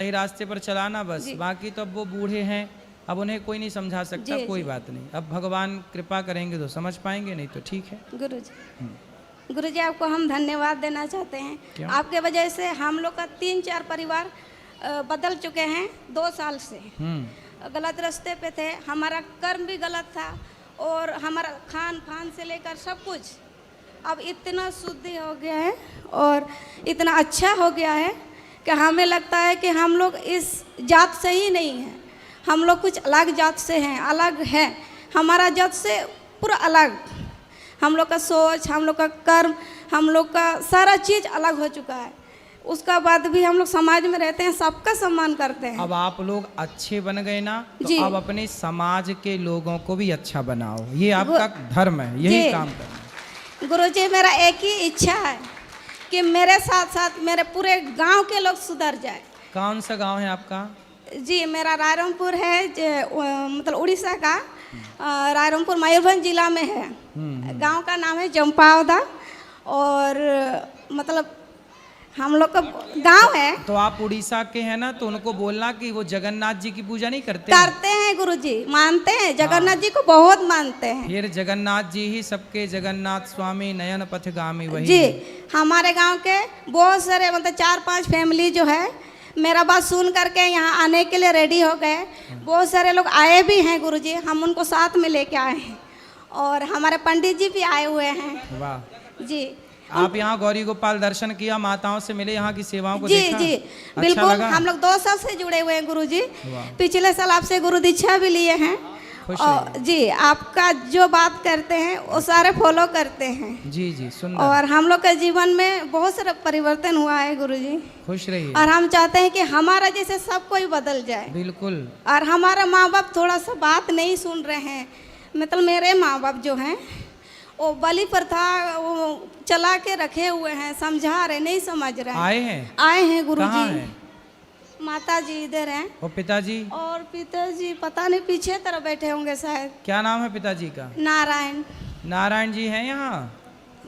सही रास्ते पर चलाना बस, बाकी तो अब वो बूढ़े हैं, अब उन्हें कोई नहीं समझा सकता, कोई बात नहीं। अब भगवान कृपा करेंगे तो समझ पाएंगे, नहीं तो ठीक है। गुरुजी आपको हम धन्यवाद देना चाहते हैं। क्यों? आपके वजह से हम लोग का 3-4 परिवार बदल चुके हैं 2 साल से। गलत रास्ते पे थे, हमारा कर्म भी गलत था और हमारा खान पान से लेकर सब कुछ अब इतना शुद्ध हो गया है और इतना अच्छा हो गया है कि हमें लगता है कि हम लोग इस जात से ही नहीं हैं, हम लोग कुछ अलग जात से हैं, अलग है हमारा जात से पूरा अलग। हम लोग का सोच, हम लोग का कर्म, हम लोग का सारा चीज़ अलग हो चुका है। उसका बाद भी हम लोग समाज में रहते हैं, सबका सम्मान करते हैं। अब आप लोग अच्छे बन गए ना, तो अब अपने समाज के लोगों को भी अच्छा बनाओ, ये आपका धर्म है, यही काम करना। गुरुजी मेरा एक ही इच्छा है कि मेरे साथ साथ मेरे पूरे गांव के लोग सुधर जाए। कौन सा गांव है आपका? जी मेरा रायरंगपुर है, मतलब उड़ीसा का रायरंगपुर मयूरभंज जिला में है। गांव का नाम है जम्पावदा और मतलब हम लोग का गांव है। तो आप उड़ीसा के हैं ना, तो उनको बोलना कि वो जगन्नाथ जी की पूजा नहीं करते? करते हैं गुरुजी, मानते हैं जगन्नाथ जी को, बहुत मानते हैं। फिर जगन्नाथ जी ही सबके जगन्नाथ स्वामी नयन पथगामी वही जी है। हमारे गांव के बहुत सारे मतलब 4-5 फैमिली जो है मेरा बात सुन करके यहाँ आने के लिए रेडी हो गए। बहुत सारे लोग आए भी हैं गुरुजी, हम उनको साथ में लेके आए हैं और हमारे पंडित जी भी आए हुए हैं। वाह जी। आप यहाँ गौरी गोपाल दर्शन किया, माताओं से मिले, यहाँ की सेवाओं को जी देखा? जी अच्छा बिल्कुल लगा? हम लोग 2 साल से जुड़े हुए हैं गुरुजी। पिछले साल आपसे गुरु दीक्षा भी लिए हैं और जी आपका जो बात करते हैं वो सारे फॉलो करते हैं। जी जी सुंदर। और हम लोग के जीवन में बहुत सारा परिवर्तन हुआ है गुरुजी। खुश रहिए। और हम चाहते हैं कि हमारा जैसे सब कोई बदल जाए। बिल्कुल। और हमारा माँ बाप थोड़ा सा बात नहीं सुन रहे हैं, मतलब मेरे माँ बाप जो हैं वो बलि प्रथा वो चला के रखे हुए हैं, समझा रहे नहीं समझ रहे हैं। आए हैं गुरुजी। माता जी इधर हैं और पिताजी? और पिताजी पता नहीं पीछे तरफ बैठे होंगे शायद। क्या नाम है पिताजी का? नारायण। नारायण जी हैं यहाँ?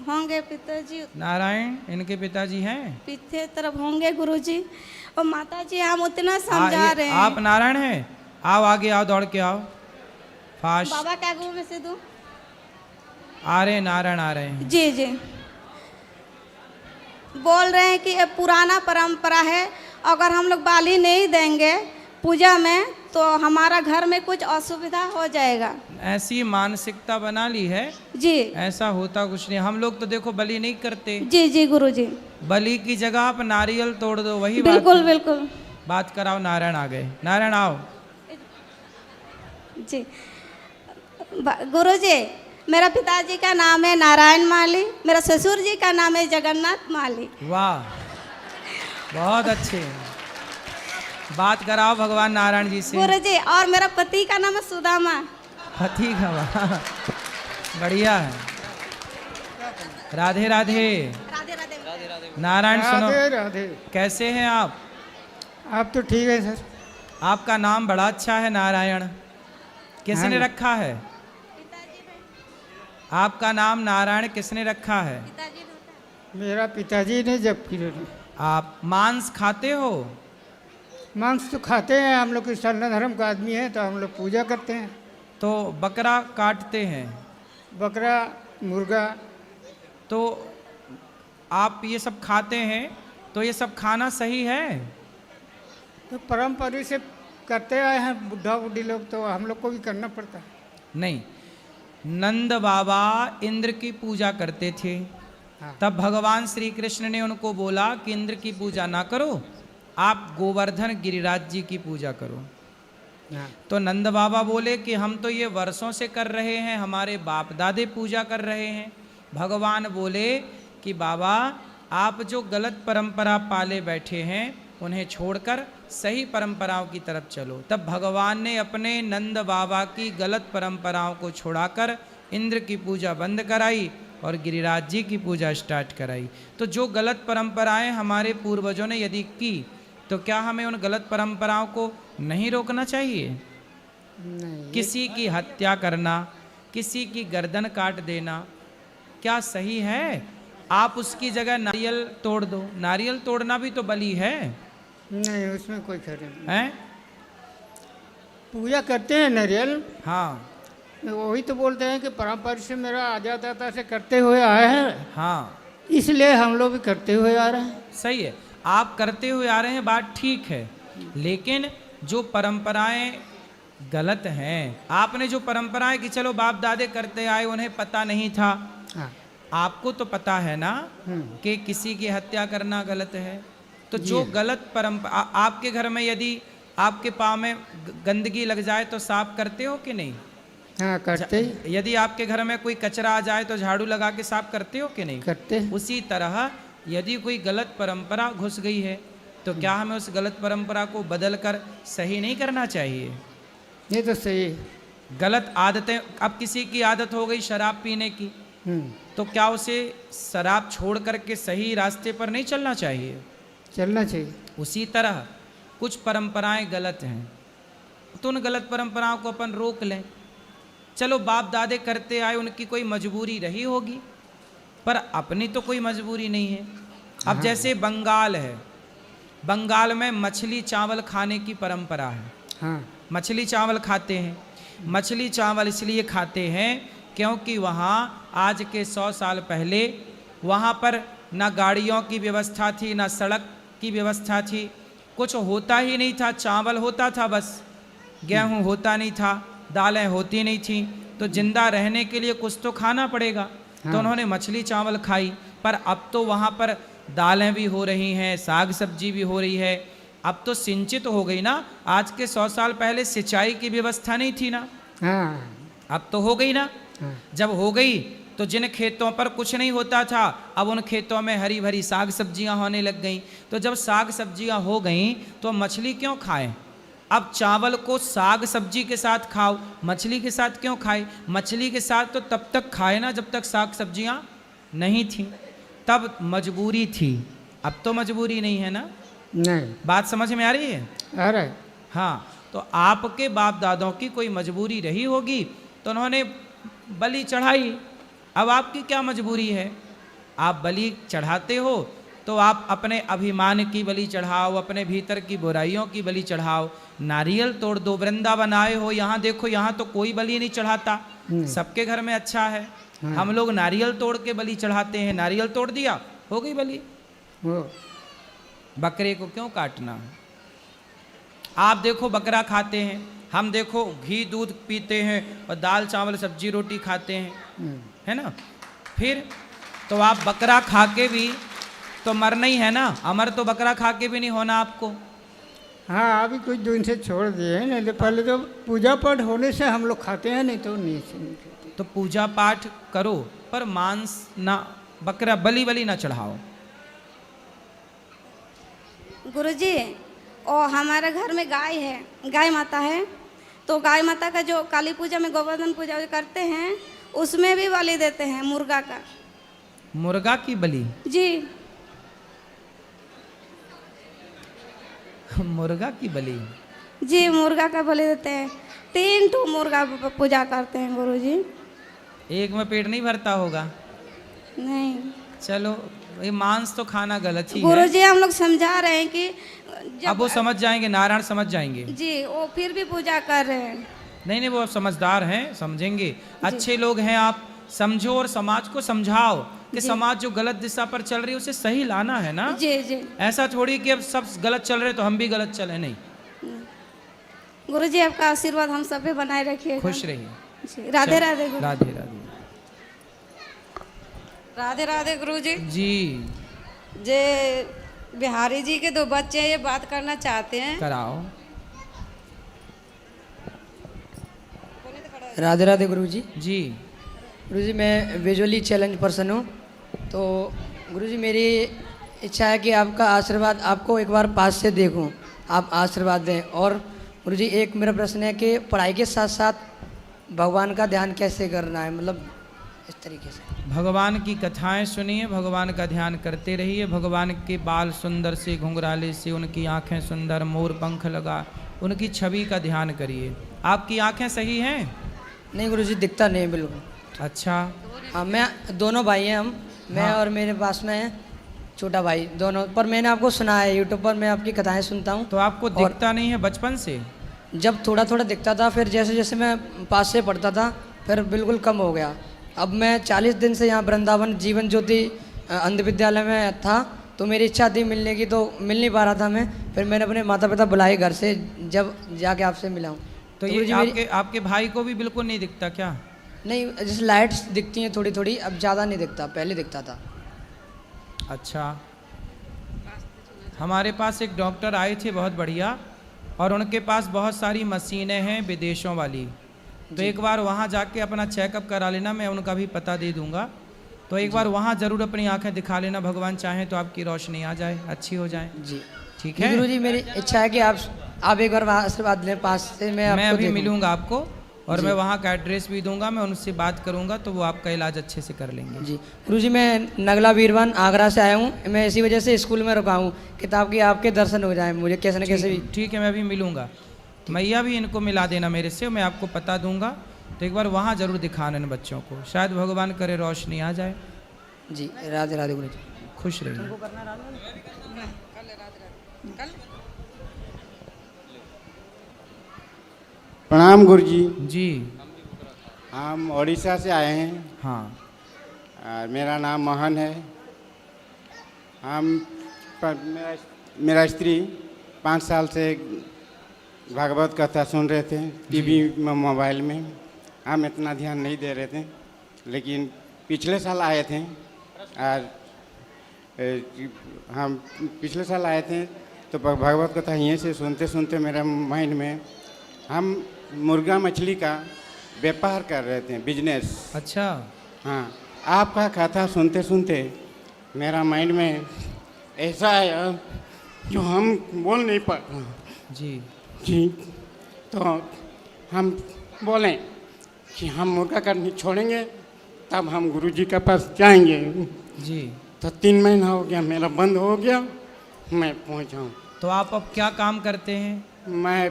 होंगे पिताजी। नारायण इनके पिताजी हैं? पीछे तरफ होंगे गुरुजी। और माता जी हम उतना समझा रहे हैं। आप नारायण हैं? आओ आगे आओ, दौड़ के आओ फास्ट। बाबा क्या गो में से दूं? आ रहे नारायण आ रहे हैं। जी जी बोल रहे हैं कि ये पुराना परंपरा है, अगर हम लोग बाली नहीं देंगे पूजा में तो हमारा घर में कुछ असुविधा हो जाएगा। ऐसी मानसिकता बना ली है जी। ऐसा होता कुछ नहीं, हम लोग तो देखो बलि नहीं करते। जी जी गुरुजी। बलि की जगह आप नारियल तोड़ दो, वही बिल्कुल बिल्कुल बात कराओ। नारायण आ गए, नारायण आओ। जी गुरुजी मेरा पिताजी का नाम है नारायण माली, मेरा ससुर जी का नाम है जगन्नाथ माली। वाह बहुत अच्छे, बात कराओ भगवान नारायण जी से। गुरुजी और मेरा पति का नाम है सुदामा। पति का? वाह बढ़िया है। राधे राधे। राधे राधे। नारायण सुनो। राधे राधे। कैसे हैं आप? आप तो ठीक है सर। आपका नाम बड़ा अच्छा है नारायण, किसने रखा है? आपका नाम नारायण किसने रखा है? मेरा पिताजी ने जब की। आप मांस खाते हो? मांस तो खाते हैं, हम लोग सनातन धर्म का आदमी है तो हम लोग पूजा करते हैं। तो बकरा काटते हैं? बकरा मुर्गा। तो आप ये सब खाते हैं, तो ये सब खाना सही है? तो परंपरा से करते आए हैं बुढ़ा बुढ़ी लोग, तो हम लोग को भी करना पड़ता है। नहीं, नंद बाबा इंद्र की पूजा करते थे। तब भगवान श्री कृष्ण ने उनको बोला कि इंद्र की पूजा ना करो, आप गोवर्धन गिरिराज जी की पूजा करो। तो नंद बाबा बोले कि हम तो ये वर्षों से कर रहे हैं, हमारे बाप दादे पूजा कर रहे हैं। भगवान बोले कि बाबा आप जो गलत परंपरा पाले बैठे हैं उन्हें छोड़कर सही परंपराओं की तरफ चलो। तब भगवान ने अपने नंद बाबा की गलत परंपराओं को छुड़ाकर इंद्र की पूजा बंद कराई और गिरिराज जी की पूजा स्टार्ट कराई। तो जो गलत परंपराएं हमारे पूर्वजों ने यदि की, तो क्या हमें उन गलत परंपराओं को नहीं रोकना चाहिए? नहीं। किसी की हत्या करना, किसी की गर्दन काट देना क्या सही है? आप उसकी जगह नारियल तोड़ दो, नारियल तोड़ना भी तो बलि है। नहीं उसमें कोई खर्च नहीं। हैं? पूजा करते हैं नारियल, हाँ वही तो बोलते हैं कि परंपरा से मेरा आजा दाता से करते हुए आए हैं, हाँ इसलिए हम लोग भी करते हुए आ रहे हैं। सही है, आप करते हुए आ रहे हैं, बात ठीक है, लेकिन जो परंपराएं गलत हैं, आपने जो परंपराएं कि चलो बाप दादे करते आए, उन्हें पता नहीं था, हाँ। आपको तो पता है ना कि किसी की हत्या करना गलत है। तो जो गलत परंपरा, आपके घर में यदि आपके पाँव में गंदगी लग जाए तो साफ करते हो कि नहीं? हाँ करते यदि आपके घर में कोई कचरा आ जाए तो झाड़ू लगा के साफ करते हो कि नहीं? करते। उसी तरह यदि कोई गलत परंपरा घुस गई है तो क्या हमें उस गलत परंपरा को बदल कर सही नहीं करना चाहिए? ये तो सही है। गलत आदतें, अब किसी की आदत हो गई शराब पीने की, तो क्या उसे शराब छोड़ करके सही रास्ते पर नहीं चलना चाहिए? चलना चाहिए। उसी तरह कुछ परंपराएं गलत हैं तो उन गलत परंपराओं को अपन रोक लें। चलो बाप दादे करते आए, उनकी कोई मजबूरी रही होगी, पर अपनी तो कोई मजबूरी नहीं है। अब जैसे बंगाल है, बंगाल में मछली चावल खाने की परंपरा है। हाँ। मछली चावल खाते हैं। मछली चावल इसलिए खाते हैं क्योंकि वहाँ आज के 100 साल पहले वहाँ पर ना गाड़ियों की व्यवस्था थी, ना सड़क की व्यवस्था थी, कुछ होता ही नहीं था, चावल होता था बस, गेहूँ होता नहीं था, दालें होती नहीं थी, तो जिंदा रहने के लिए कुछ तो खाना पड़ेगा। तो उन्होंने मछली चावल खाई। पर अब तो वहाँ पर दालें भी हो रही हैं, साग सब्जी भी हो रही है, अब तो सिंचित हो गई ना। आज के 100 साल पहले सिंचाई की व्यवस्था नहीं थी ना, हाँ। अब तो हो गई ना। जब हो गई तो जिन खेतों पर कुछ नहीं होता था, अब उन खेतों में हरी भरी साग सब्जियां होने लग गईं। तो जब साग सब्जियां हो गईं तो मछली क्यों खाएं? अब चावल को साग सब्जी के साथ खाओ, मछली के साथ क्यों खाए? मछली के साथ तो तब तक खाए ना जब तक साग सब्जियां नहीं थी, तब मजबूरी थी। अब तो मजबूरी नहीं है ना। नहीं। बात समझ में आ रही है? आ रहा है। हाँ, तो आपके बाप दादों की कोई मजबूरी रही होगी तो उन्होंने बलि चढ़ाई। अब आपकी क्या मजबूरी है? आप बलि चढ़ाते हो तो आप अपने अभिमान की बलि चढ़ाओ, अपने भीतर की बुराइयों की बलि चढ़ाओ। नारियल तोड़ दो, वृंदावन आए हो, यहाँ देखो, यहाँ तो कोई बलि नहीं चढ़ाता, सबके घर में अच्छा है। हम लोग नारियल तोड़ के बलि चढ़ाते हैं। नारियल तोड़ दिया, हो गई बलि। बकरे को क्यों काटना? आप देखो बकरा खाते हैं, हम देखो घी दूध पीते हैं और दाल चावल सब्जी रोटी खाते हैं, है ना। फिर तो आप बकरा खा के भी तो मरना ही है ना, अमर तो बकरा खा के भी नहीं होना आपको। हाँ, अभी कुछ दिन से छोड़ दिए हैं, नहीं तो पहले तो पूजा पाठ होने से हम लोग खाते हैं, नहीं तो नहीं खाते। तो पूजा पाठ करो पर मांस ना, बकरा बलि बलि ना चढ़ाओ। गुरुजी, और हमारे घर में गाय है, गाय माता है, तो गाय माता का जो काली पूजा में गोवर्धन पूजा करते हैं उसमें भी बलि देते हैं मुर्गा का। मुर्गा की बलि? जी। मुर्गा की बलि? जी, मुर्गा का बलि देते हैं। 3 ठो मुर्गा पूजा करते हैं गुरुजी। एक में पेट नहीं भरता होगा? नहीं। चलो, ये मांस तो खाना गलत ही है। गुरुजी, हम लोग समझा रहे हैं कि अब वो समझ जाएंगे, नारायण समझ जाएंगे। जी, वो फिर भी पूजा कर रहे हैं। नहीं नहीं, वो समझदार हैं, समझेंगे, अच्छे लोग हैं। आप समझो और समाज को समझाओ कि समाज जो गलत दिशा पर चल रही है उसे सही लाना है ना। जी जी। ऐसा थोड़ी कि अब सब गलत चल रहे तो हम भी गलत चले, नहीं। गुरुजी, आपका आशीर्वाद हम सब पे बनाए रखिए। खुश रहिए। राधे राधे गुरु। राधे राधे। राधे राधे गुरुजी जी। जे बिहारी जी के 2 बच्चे हैं, ये बात करना चाहते हैं। कराओ। राधे राधे गुरुजी। जी। गुरुजी, मैं विजुअली चैलेंज पर्सन हूँ, तो गुरुजी मेरी इच्छा है कि आपका आशीर्वाद, आपको एक बार पास से देखूं, आप आशीर्वाद दें। और गुरुजी, एक मेरा प्रश्न है कि पढ़ाई के साथ साथ भगवान का ध्यान कैसे करना है, मतलब इस तरीके से। भगवान की कथाएं सुनिए, भगवान का ध्यान करते रहिए। भगवान के बाल सुंदर से, घुंघराले से, उनकी आंखें सुंदर, मोर पंख लगा, उनकी छवि का ध्यान करिए। आपकी आंखें सही हैं? नहीं गुरुजी, दिखता नहीं बिल्कुल। अच्छा। हाँ, मैं दोनों भाई हैं हम, मैं और मेरे पास में हैं। छोटा भाई, दोनों। पर मैंने आपको सुना है यूट्यूब पर, मैं आपकी कथाएं सुनता हूँ। तो आपको दिखता नहीं है बचपन से? जब थोड़ा थोड़ा दिखता था, फिर जैसे जैसे मैं पास से पढ़ता था फिर बिल्कुल कम हो गया। अब मैं 40 दिन से यहाँ वृंदावन जीवन ज्योति अंध विद्यालय में था, तो मेरी इच्छा थी मिलने की, तो मिल नहीं पा रहा था मैं। फिर मैंने अपने माता पिता बुलाए घर से, जब जाके आपसे मिला हूँ। तो ये आपके भाई को भी बिल्कुल नहीं दिखता क्या? नहीं, जैसे लाइट्स दिखती हैं थोड़ी थोड़ी, अब ज़्यादा नहीं दिखता, पहले दिखता था। अच्छा, हमारे पास एक डॉक्टर आए थे बहुत बढ़िया, और उनके पास बहुत सारी मशीनें हैं विदेशों वाली। तो एक बार वहाँ जाके अपना चेकअप करा लेना, मैं उनका भी पता दे दूंगा। तो एक बार वहाँ ज़रूर अपनी आंखें दिखा लेना, भगवान चाहें तो आपकी रोशनी आ जाए, अच्छी हो जाए। जी ठीक है गुरु जी, मेरी इच्छा है कि आप एक बार आशीर्वाद लें पास से। मैं अभी मिलूंगा आपको, और मैं वहाँ का एड्रेस भी दूंगा, मैं उनसे बात करूंगा तो वो आपका इलाज अच्छे से कर लेंगे। जी गुरु जी, मैं नगला बीरवन आगरा से आया हूँ। मैं इसी वजह से स्कूल में रुका हूँ, किताब की आपके दर्शन हो जाए मुझे कैसे न कैसे भी। ठीक है, मैं अभी मिलूंगा। मैया भी इनको मिला देना मेरे से, मैं आपको पता दूंगा। तो एक बार वहाँ जरूर दिखाना इन बच्चों को, शायद भगवान करे रोशनी आ जाए। जी राधे राधे गुरु जी, खुश रहिए। प्रणाम गुरु जी। जी हम उड़ीसा से आए हैं। हाँ, मेरा नाम मोहन है। मेरा स्त्री 5 साल से भागवत कथा सुन रहे थे टीवी में, मोबाइल में। हम इतना ध्यान नहीं दे रहे थे, लेकिन पिछले साल आए थे। और हम पिछले साल आए थे तो भागवत कथा यहीं से सुनते सुनते मेरे माइंड में, हम मुर्गा मछली का व्यापार कर रहे थे, बिजनेस। अच्छा। हाँ, आपका कथा सुनते सुनते मेरा माइंड में ऐसा आया जो हम बोल नहीं पा रहे। जी जी, तो हम बोलें कि हम मुर्गा करनी छोड़ेंगे, तब हम गुरुजी के पास जाएंगे। जी। तो 3 महीना हो गया, मेरा बंद हो गया, मैं पहुंचा हूँ। तो आप अब क्या काम करते हैं? मैं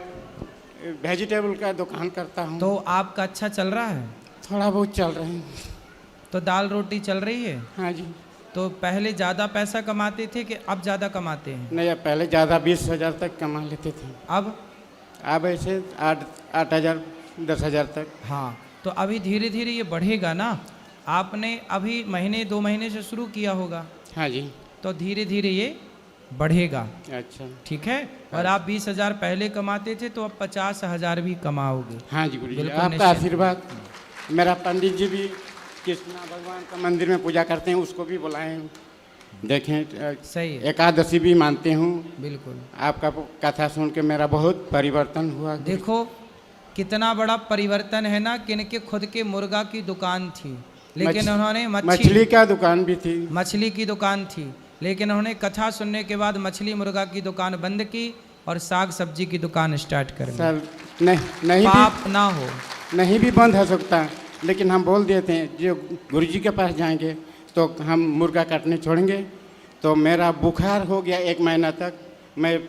वेजिटेबल का दुकान करता हूँ। तो आपका अच्छा चल रहा है? थोड़ा बहुत चल रहे हैं। तो दाल रोटी चल रही है? हाँ जी। तो पहले ज़्यादा पैसा कमाते थे कि अब ज़्यादा कमाते हैं? नहीं, पहले ज़्यादा 20,000 तक कमा लेते थे। अब ऐसे 8,000 10,000 तक। हाँ, तो अभी धीरे धीरे ये बढ़ेगा ना। आपने अभी महीने 2 महीने से शुरू किया होगा। हाँ जी। तो धीरे धीरे ये बढ़ेगा। अच्छा, ठीक है। और आप 20,000 पहले कमाते थे, तो अब 50,000 भी कमाओगे। हाँ जी गुरु जी, बिल्कुल आपका निश्चित। आशीर्वाद। मेरा पंडित जी भी कृष्णा भगवान का मंदिर में पूजा करते हैं, उसको भी बुलाएं, देखें। सही है। एकादशी भी मानते हूँ। बिल्कुल। आपका कथा सुन के मेरा बहुत परिवर्तन हुआ। देखो कितना बड़ा परिवर्तन है ना, कि इनके खुद के मुर्गा की दुकान थी, लेकिन उन्होंने मछली का दुकान भी थी। मछली की दुकान थी, लेकिन उन्होंने कथा सुनने के बाद मछली मुर्गा की दुकान बंद की और साग सब्जी की दुकान स्टार्ट कर दी। सर नहीं पाप ना हो। नहीं भी बंद हो सकता, लेकिन हम बोल देते हैं जो गुरुजी के पास जाएंगे तो हम मुर्गा काटने छोड़ेंगे। तो मेरा बुखार हो गया 1 महीना तक, मैं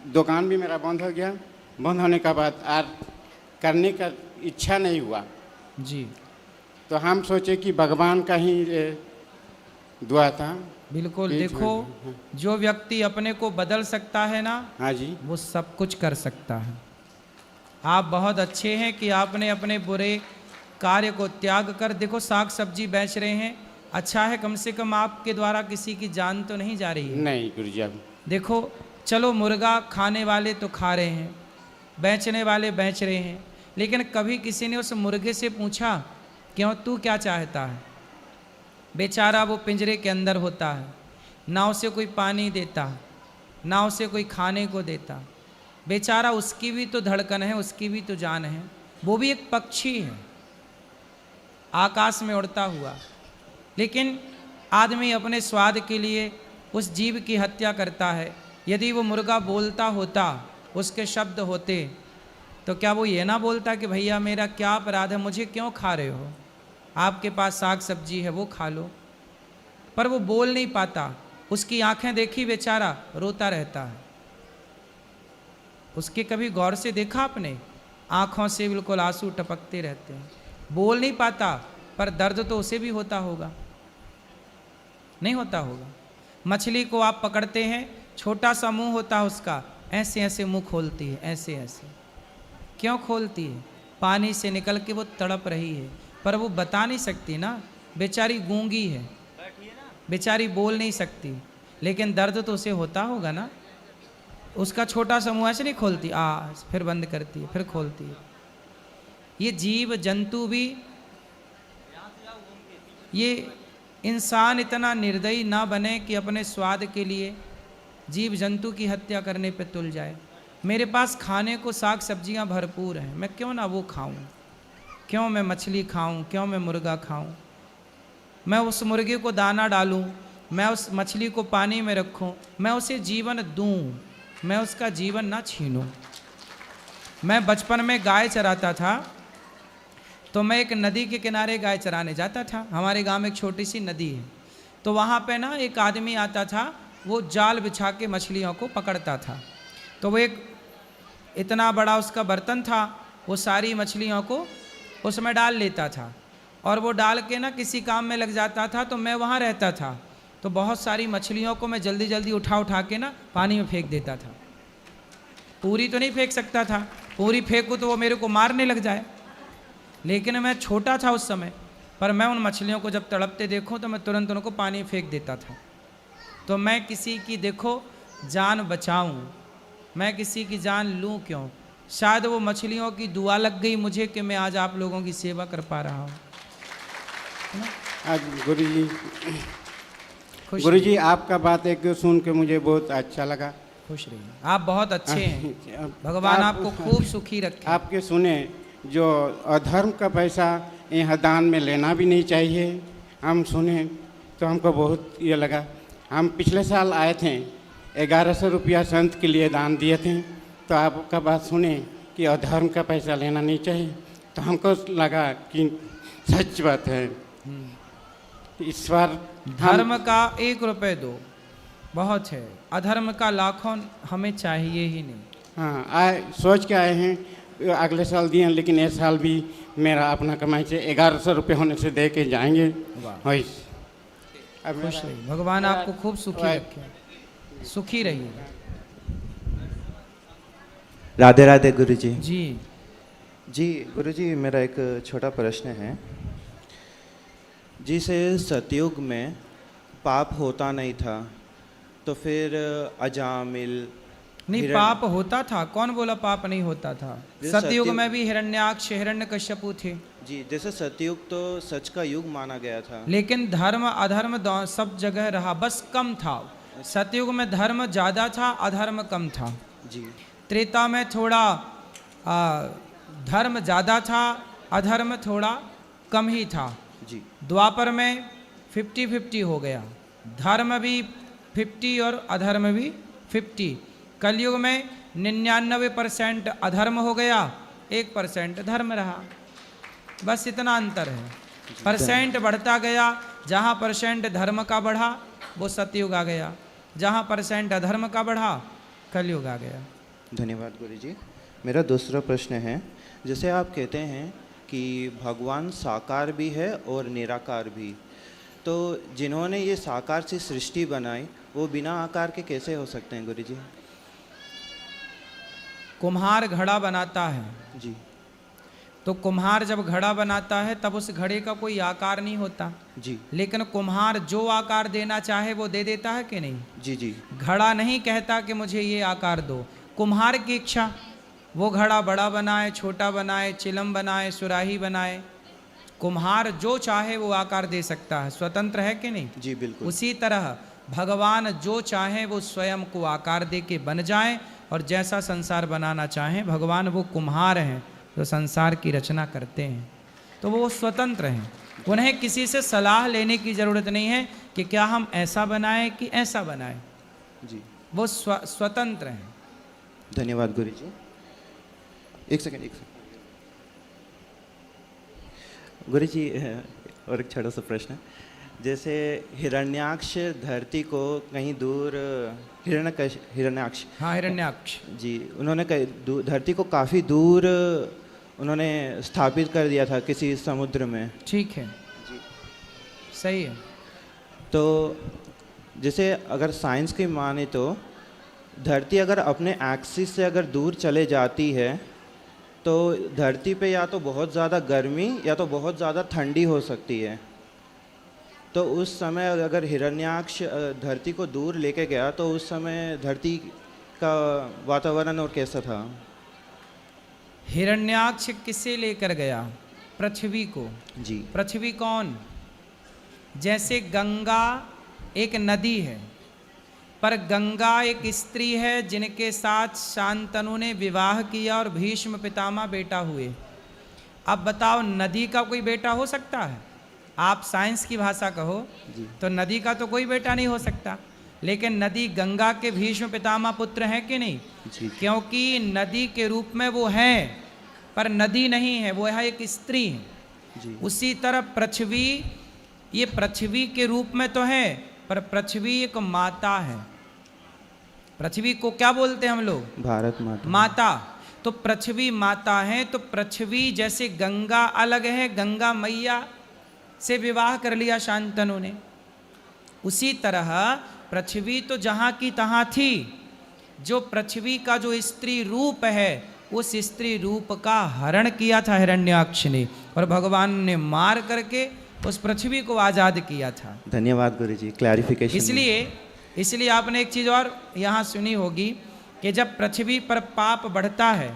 दुकान भी मेरा बंद हो गया। बंद होने के बाद आज करने का इच्छा नहीं हुआ जी। तो हम सोचे कि भगवान का ही दुआ था। बिल्कुल। देखो, जो व्यक्ति अपने को बदल सकता है ना, हाँ जी, वो सब कुछ कर सकता है। आप बहुत अच्छे हैं कि आपने अपने बुरे कार्य को त्याग कर, देखो साग सब्जी बेच रहे हैं। अच्छा है, कम से कम आपके द्वारा किसी की जान तो नहीं जा रही है। नहीं गुरुजी। अब देखो, चलो मुर्गा खाने वाले तो खा रहे हैं, बेचने वाले बेच रहे हैं, लेकिन कभी किसी ने उस मुर्गे से पूछा क्यों, तू क्या चाहता है? बेचारा वो पिंजरे के अंदर होता है, ना उसे कोई पानी देता, ना उसे कोई खाने को देता। बेचारा, उसकी भी तो धड़कन है, उसकी भी तो जान है। वो भी एक पक्षी है, आकाश में उड़ता हुआ। लेकिन आदमी अपने स्वाद के लिए उस जीव की हत्या करता है। यदि वो मुर्गा बोलता होता, उसके शब्द होते, तो क्या वो ये ना बोलता कि भैया मेरा क्या अपराध है, मुझे क्यों खा रहे हो? आपके पास साग सब्जी है, वो खा लो। पर वो बोल नहीं पाता। उसकी आंखें देखी, बेचारा रोता रहता है। उसके कभी गौर से देखा आपने? आंखों से बिल्कुल आंसू टपकते रहते हैं। बोल नहीं पाता, पर दर्द तो उसे भी होता होगा, नहीं होता होगा? मछली को आप पकड़ते हैं, छोटा सा मुंह होता है उसका, ऐसे ऐसे मुंह खोलती है, ऐसे ऐसे। क्यों खोलती है? पानी से निकल के वो तड़प रही है, पर वो बता नहीं सकती ना, बेचारी गूंगी है, बेचारी बोल नहीं सकती, लेकिन दर्द तो उसे होता होगा ना। उसका छोटा सा मुंह ऐसे नहीं खोलती, फिर बंद करती है, फिर खोलती है। ये जीव जंतु भी, ये इंसान इतना निर्दयी ना बने कि अपने स्वाद के लिए जीव जंतु की हत्या करने पे तुल जाए। मेरे पास खाने को साग सब्जियां भरपूर हैं, मैं क्यों ना वो खाऊं? क्यों मैं मछली खाऊं? क्यों मैं मुर्गा खाऊं? मैं उस मुर्गे को दाना डालूं, मैं उस मछली को पानी में रखूं, मैं उसे जीवन दूं, मैं उसका जीवन ना छीनूं। मैं बचपन में गाय चराता था, तो मैं एक नदी के किनारे गाय चराने जाता था। हमारे गांव में एक छोटी सी नदी है, तो वहाँ पे ना एक आदमी आता था, वो जाल बिछा के मछलियों को पकड़ता था। तो वो एक इतना बड़ा उसका बर्तन था, वो सारी मछलियों को उसमें डाल लेता था, और वो डाल के ना किसी काम में लग जाता था। तो मैं वहाँ रहता था, तो बहुत सारी मछलियों को मैं जल्दी जल्दी उठा के ना पानी में फेंक देता था। पूरी तो नहीं फेंक सकता था, पूरी फेंकूँ तो वो मेरे को मारने लग जाए, लेकिन मैं छोटा था उस समय, पर मैं उन मछलियों को जब तड़पते देखूं तो मैं तुरंत उनको पानी में फेंक देता था। तो मैं किसी की देखो जान बचाऊं, मैं किसी की जान लूं क्यों? शायद वो मछलियों की दुआ लग गई मुझे कि मैं आज आप लोगों की सेवा कर पा रहा हूं। आज खुश गुरुजी आपका बात एक सुन के मुझे बहुत अच्छा लगा। खुश रहिए, आप बहुत अच्छे हैं, भगवान आपको खूब सुखी रखे। आपके सुने जो अधर्म का पैसा यहाँ दान में लेना भी नहीं चाहिए, हम सुने तो हमको बहुत ये लगा। हम पिछले साल आए थे, 1100 रुपया संत के लिए दान दिए थे, तो आपका बात सुने कि अधर्म का पैसा लेना नहीं चाहिए, तो हमको लगा कि सच बात है। इस बार धर्म का 1 रुपये दो बहुत है, अधर्म का लाखों हमें चाहिए ही नहीं। हाँ, आए सोच के आए हैं, अगले साल दिए, लेकिन इस साल भी मेरा अपना कमाई से 1100 रुपये होने से दे के जाएंगे। अब खुश रहिए, भगवान आपको खूब सुखी रखे, सुखी रहिए। राधे राधे गुरुजी। जी जी गुरुजी, मेरा एक छोटा प्रश्न है। जिसे सतयुग में पाप होता नहीं था, तो फिर अजामिल नहीं, पाप होता था, कौन बोला पाप नहीं होता था? सतयुग में भी हिरण्याक्ष हिरण्यकश्यपु थे। जी, जैसे सतयुग तो सच का युग माना गया था, लेकिन धर्म अधर्म सब जगह रहा, बस कम था। सतयुग में धर्म ज़्यादा था, अधर्म कम था। जी। त्रेता में थोड़ा धर्म ज़्यादा था, अधर्म थोड़ा कम ही था। जी। द्वापर में 50-50 हो गया, धर्म भी 50 और अधर्म भी 50। कलयुग में 99% अधर्म हो गया, 1% धर्म रहा, बस इतना अंतर है। परसेंट बढ़ता गया, जहाँ परसेंट धर्म का बढ़ा वो सतयुग आ गया, जहाँ परसेंट अधर्म का बढ़ा कलयुग आ गया। धन्यवाद गुरुजी। मेरा दूसरा प्रश्न है, जैसे आप कहते हैं कि भगवान साकार भी है और निराकार भी, तो जिन्होंने ये साकार से सृष्टि बनाई वो बिना आकार के कैसे हो सकते हैं गुरुजी? कुम्हार घड़ा बनाता है जी। तो कुम्हार जब घड़ा बनाता है तब उस घड़े का कोई आकार नहीं होता जी। लेकिन कुम्हार जो आकार देना चाहे वो दे देता है कि नहीं? जी जी। घड़ा नहीं कहता कि मुझे ये आकार दो, कुम्हार की इच्छा, वो घड़ा बड़ा बनाए, छोटा बनाए, चिलम बनाए, सुराही बनाए, कुम्हार जो चाहे वो आकार दे सकता है, स्वतंत्र है कि नहीं? जी बिल्कुल। उसी तरह भगवान जो चाहे वो स्वयं को आकार दे के बन जाए, और जैसा संसार बनाना चाहें, भगवान वो कुम्हार हैं जो संसार की रचना करते हैं, तो वो स्वतंत्र हैं। उन्हें किसी से सलाह लेने की ज़रूरत नहीं है कि क्या हम ऐसा बनाएं कि ऐसा बनाएं। जी। वो स्वतंत्र हैं। धन्यवाद गुरुजी। एक सेकंड गुरुजी, और एक छोटा सा प्रश्न। जैसे हिरण्याक्ष धरती को कहीं दूर, हिरण्याक्ष, हाँ हिरण्याक्ष जी, उन्होंने धरती को काफ़ी दूर उन्होंने स्थापित कर दिया था किसी समुद्र में। ठीक है जी। सही है। तो जैसे अगर साइंस की माने तो धरती अगर अपने एक्सिस से अगर दूर चले जाती है तो धरती पे या तो बहुत ज़्यादा गर्मी या तो बहुत ज़्यादा ठंडी हो सकती है। तो उस समय अगर हिरण्याक्ष धरती को दूर लेके गया तो उस समय धरती का वातावरण और कैसा था? हिरण्याक्ष किसे लेकर गया? पृथ्वी को। जी। पृथ्वी कौन? जैसे गंगा एक नदी है, पर गंगा एक स्त्री है जिनके साथ शांतनु ने विवाह किया और भीष्म पितामह बेटा हुए। अब बताओ, नदी का कोई बेटा हो सकता है? आप साइंस की भाषा कहो तो नदी का तो कोई बेटा नहीं हो सकता, लेकिन नदी गंगा के भीष्म पितामह पुत्र हैं कि नहीं? जी। क्योंकि नदी के रूप में वो है, पर नदी नहीं है, वो है एक स्त्री है। जी। उसी तरह पृथ्वी, ये पृथ्वी के रूप में तो है, पर पृथ्वी एक माता है। पृथ्वी को क्या बोलते हैं हम लोग? भारत माता। माता। तो पृथ्वी माता है, तो पृथ्वी जैसे गंगा अलग है, गंगा मैया से विवाह कर लिया शांतनु ने, उसी तरह पृथ्वी तो जहाँ की तहाँ थी। जो पृथ्वी का जो स्त्री रूप है, उस स्त्री रूप का हरण किया था हिरण्याक्ष ने, और भगवान ने मार करके उस पृथ्वी को आज़ाद किया था। धन्यवाद गुरुजी, क्लैरिफिकेशन। इसलिए आपने एक चीज़ और यहाँ सुनी होगी कि जब पृथ्वी पर पाप बढ़ता है